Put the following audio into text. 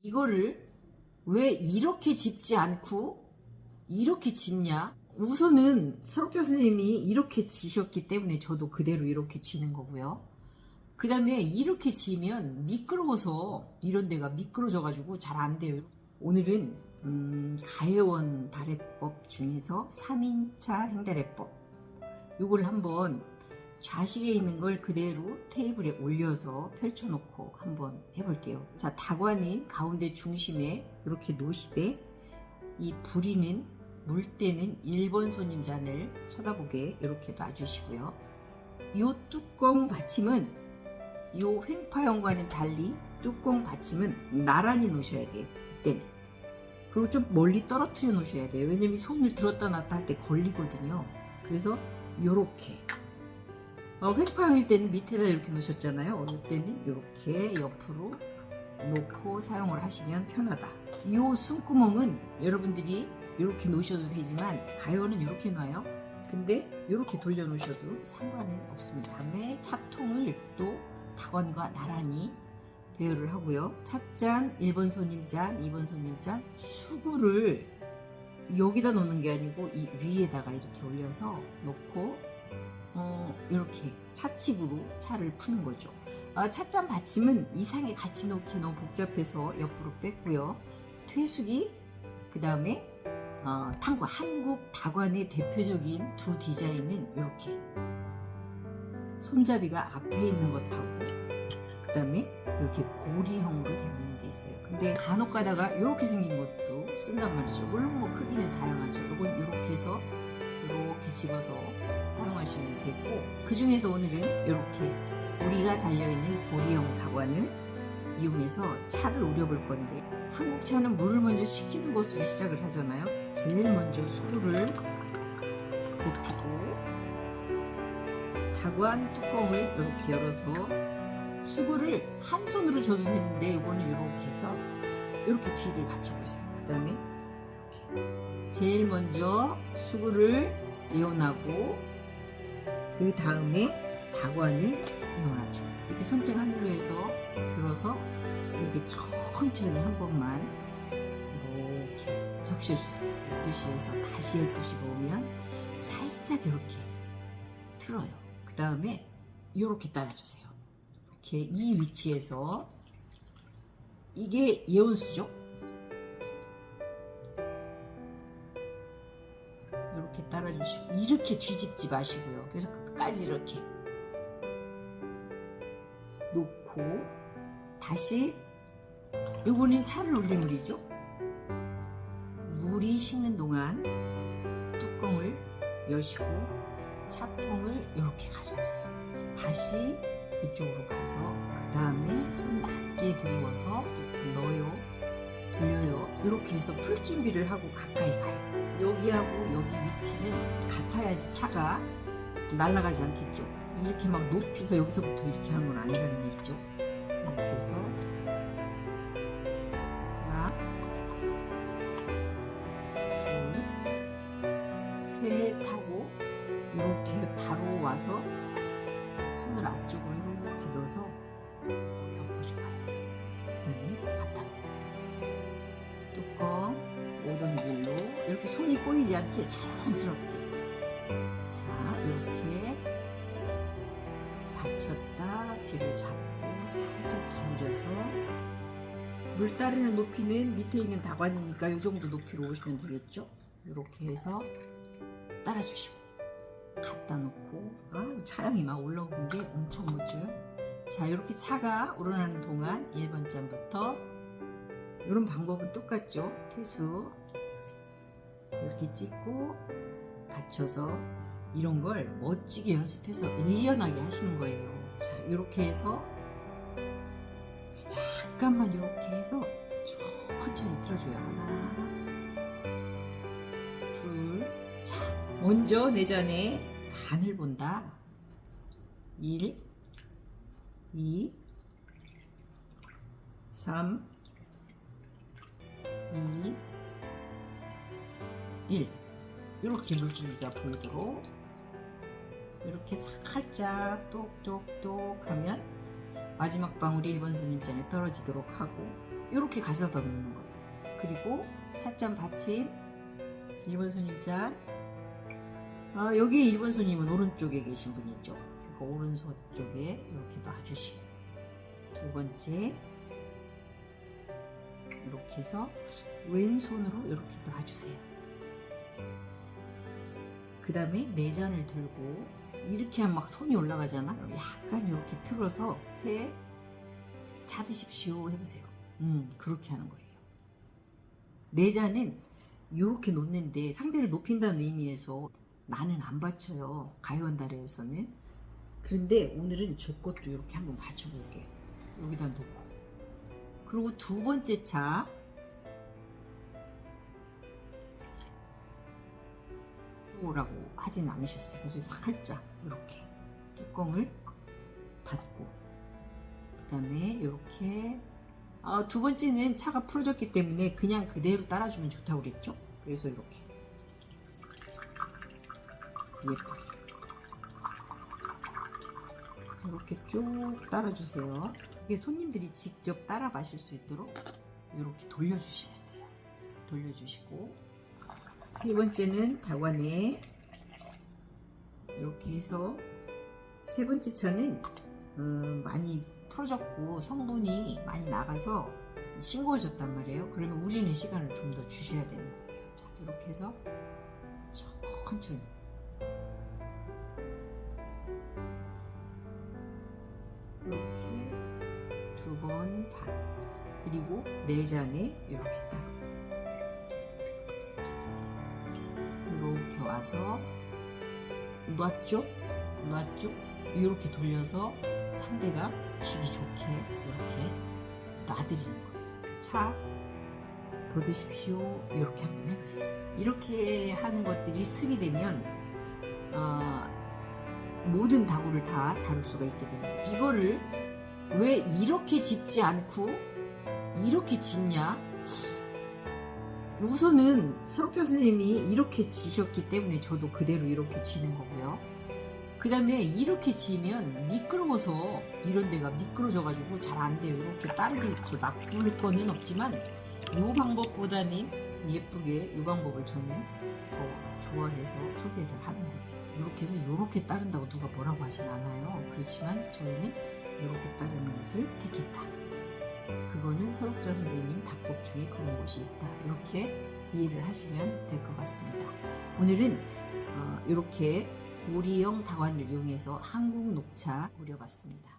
이거를 왜 이렇게 짚지 않고 이렇게 짚냐? 우선은 설옥자 선생님이 이렇게 지셨기 때문에 저도 그대로 이렇게 쥐는 거고요. 그 다음에 이렇게 지면 미끄러워서 이런 데가 미끄러져 가지고 잘 안 돼요. 오늘은 가해원 다래법 중에서 3인차 행다래법, 요걸 한번 좌식에 있는 걸 그대로 테이블에 올려서 펼쳐놓고 한번 해볼게요. 자, 다관은 가운데 중심에 이렇게 놓으시되, 이 부리는 물때는 1번 손님 잔을 쳐다보게 이렇게 놔주시고요. 이 뚜껑 받침은 이 횡파형과는 달리 뚜껑 받침은 나란히 놓으셔야 돼요. 이때는. 그리고 좀 멀리 떨어뜨려 놓으셔야 돼요. 왜냐면 손을 들었다 놨다 할 때 걸리거든요. 그래서 이렇게 횡파형일 때는 밑에다 이렇게 놓으셨잖아요. 어느 때는 이렇게 옆으로 놓고 사용을 하시면 편하다. 이 숨구멍은 여러분들이 이렇게 놓으셔도 되지만 가해원은 이렇게 놔요. 근데 이렇게 돌려 놓으셔도 상관은 없습니다. 다음에 차통을 또 다관과 나란히 배열을 하고요. 찻잔, 1번 손님 잔, 2번 손님 잔, 수구를 여기다 놓는 게 아니고 이 위에다가 이렇게 올려서 놓고 이렇게 차칩으로 차를 푸는 거죠. 찻잔 받침은 이상에 같이 놓기 너무 복잡해서 옆으로 뺐고요. 퇴수기, 그 다음에 탕과, 한국 다관의 대표적인 두 디자인은 이렇게 손잡이가 앞에 있는 것하고 그 다음에 이렇게 고리형으로 되어 있는 게 있어요. 근데 간혹 가다가 이렇게 생긴 것도 쓴단 말이죠. 물론 뭐 크기는 다양하죠. 이건 이렇게 해서 이렇게 집어서 사용하시면 되고, 그 중에서 오늘은 이렇게 고리가 달려있는 고리형 다관을 이용해서 차를 우려볼 건데, 한국 차는 물을 먼저 식히는 것으로 시작을 하잖아요. 제일 먼저 수구를 데피고 다관 뚜껑을 이렇게 열어서 수구를 한 손으로 줘도 되는데 이거는 이렇게 해서 이렇게 뒤를 받쳐보세요. 그 다음에 이렇게 제일 먼저 수구를 이온하고 그 다음에 다관을 이온하죠. 이렇게 손등 하늘로 해서 들어서 이렇게 천천히 한 번만 이렇게 적셔주세요. 12시에서 다시 12시가 오면 살짝 이렇게 틀어요. 그 다음에 이렇게 따라주세요. 이렇게 이 위치에서, 이게 예온수죠. 이렇게 따라주시고 이렇게 뒤집지 마시고요. 그래서 끝까지 이렇게 놓고 다시, 요거는 차를 올린 물이죠. 물이 식는 동안 뚜껑을 여시고 차통을 이렇게 가져오세요. 다시 이쪽으로 가서 그 다음에 손 낮게 들이워서 넣어요, 돌려요. 이렇게 해서 풀 준비를 하고 가까이 가요. 여기하고 여기 위치는 같아야지 차가 날아가지 않겠죠. 이렇게 막 높이서 여기서부터 이렇게 하는 건 아니라는 얘기죠. 이렇게 해서 하나, 둘, 셋 하고 이렇게 바로 와서 손을 앞쪽으로 이렇게 넣어서 이렇게 엎어줘봐요. 그 다음에 갖다 놓고 뚜껑 오던 길로 이렇게 손이 꼬이지 않게 자연스럽게, 자 이렇게 받쳤다 뒤를 잡고 살짝 기울여서, 물 따르는 높이는 밑에 있는 다관이니까 이 정도 높이로 오시면 되겠죠. 이렇게 해서 따라주시고 갖다 놓고, 차향이 막 올라오는 게 엄청 멋져요. 자, 이렇게 차가 우러나는 동안 1번 잔부터 이런 방법은 똑같죠. 태수 이렇게 찍고 받쳐서 이런 걸 멋지게 연습해서 일련하게 하시는 거예요. 자, 이렇게 해서 약간만 이렇게 해서 천천히 틀어줘요. 하나, 둘, 자, 먼저 내 잔에 간을 본다. 1, 2, 3, 2, 1. 이렇게 물줄기가 보이도록 이렇게 살짝 똑똑똑 하면 마지막 방울이 1번 손님 잔에 떨어지도록 하고, 이렇게 가져다 놓는 거예요. 그리고 찻잔 받침, 1번 손님 잔. 여기 1번 손님은 오른쪽에 계신 분이죠. 그러니까 오른손 쪽에 이렇게 놔주시고, 두 번째 이렇게 해서 왼손으로 이렇게 놔주세요. 그 다음에 네 잔을 들고 이렇게 하면 막 손이 올라가잖아. 약간 이렇게 틀어서 셋, 차 드십시오 해보세요. 그렇게 하는 거예요. 네 잔은 이렇게 놓는데 상대를 높인다는 의미에서 나는 안 받쳐요, 가요한달에서는. 그런데 오늘은 저 것도 이렇게 한번 받쳐볼게요. 여기다 놓고. 그리고 두 번째 차 라고 하진 않으셨어요. 그래서 살짝 이렇게 뚜껑을 닫고, 그 다음에 이렇게 두 번째는 차가 풀어졌기 때문에 그냥 그대로 따라주면 좋다고 그랬죠. 그래서 이렇게 예쁘게 이렇게 쭉 따라주세요. 이게 손님들이 직접 따라 마실 수 있도록 이렇게 돌려주시면 돼요. 돌려주시고, 세 번째는 다관에 이렇게 해서, 세 번째 차는 많이 풀어졌고 성분이 많이 나가서 싱거워졌단 말이에요. 그러면 우리는 시간을 좀 더 주셔야 되는 거예요. 자, 이렇게 해서 천천히 이렇게 두 번 반, 그리고 네 잔에 이렇게 따로 이렇게 와서 놨죠? 이렇게 돌려서 상대가 쥐기 좋게 이렇게 놔드리는 거예요. 차 더 드십시오. 이렇게 한번 해보세요. 이렇게 하는 것들이 습이 되면 모든 다구를 다 다룰 수가 있게 됩니다. 이거를 왜 이렇게 짚지 않고 이렇게 짚냐? 우선은 설옥자 선생님이 이렇게 지셨기 때문에 저도 그대로 이렇게 쥐는 거고요. 그 다음에 이렇게 지면 미끄러워서 이런 데가 미끄러져가지고 잘 안 돼요. 이렇게 다르게 나쁠 거는 없지만 이 방법보다는 예쁘게 이 방법을 저는 더 좋아해서 소개를 하는 거예요. 이렇게 해서 이렇게 따른다고 누가 뭐라고 하진 않아요. 그렇지만 저희는 이렇게 따르는 것을 택했다. 그거는 설옥자 선생님 답법 중에 그런 것이 있다. 이렇게 이해를 하시면 될 것 같습니다. 오늘은 이렇게 오리형 다관을 이용해서 한국 녹차 우려봤습니다.